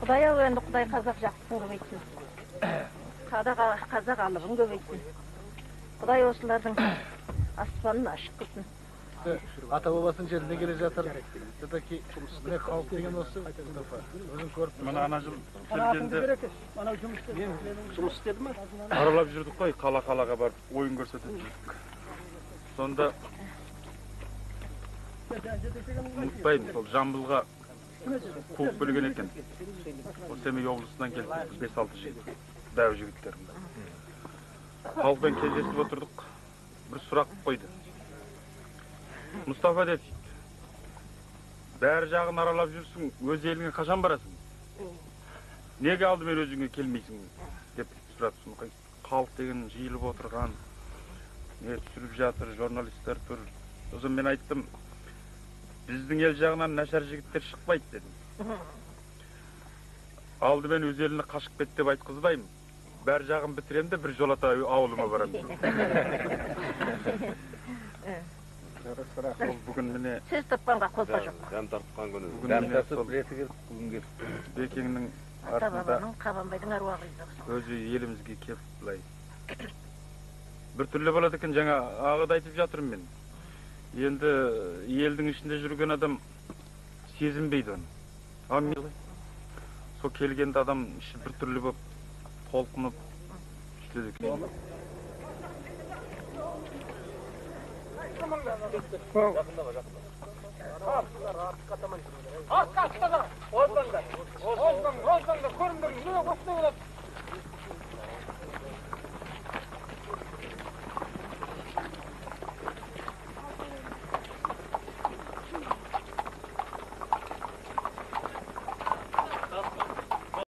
Құдай әуенді, Құдай қазақ жақсысын көбейтсін. Қазақ алыбын көбейтсін. Құдай осылардың аспанын ашық қылсын. Ата бабасының жеріне келе жатыр. Все-таки міне халық деген осы. Өзің көріп тұрсың. Мына ана жыл келгенде жұмыс істеді ме? аралап жүрдік қой, қала-қалаға барып ойын көрсетіп жүрдік. Сонда ұмытпаймын, сол Жамбылға қуып бөлген екен. Ол Семей облысынан келді, 5-6 жігіт, дәу жігіттеріміз. Халықпен кездесіп отырдық, бір сұрақ қойды. Мұстафа деді, бәрі жағын аралап жүрсің, өз еліңе қашан барасың? Неге алдымен өзіңе келмейсің? Деп сұрады. Халық деген жиылып отырған, не түсіріп жатыр, журналистер тұр. Сосын мен айттым, біздің ел жағынан нашар жігіттер шықпайды дедім. Алдымен өз еліне қашып кет деп айтқызбаймын. Бәр жағын бітірем де бір жолата ауылыма барам. Бүгін міне Сөз тапқанға қолпа жоқ. Дәм тартқан күні. Дәм тартып реті келіп, бүгін келіп. Бекеңнің артында Қабанбайдың аруағы өзі елімізге келіп бұлай. Бір түрлі болады екен, жаңа ағыда айтып жатырмын мен. Енді елдің ішінде жүрген адам сезінбейді оны. Сол келгенде адам іші бір түрлі болып, толқынып істеді екен. Ozdan da, göründür, ne yok, ne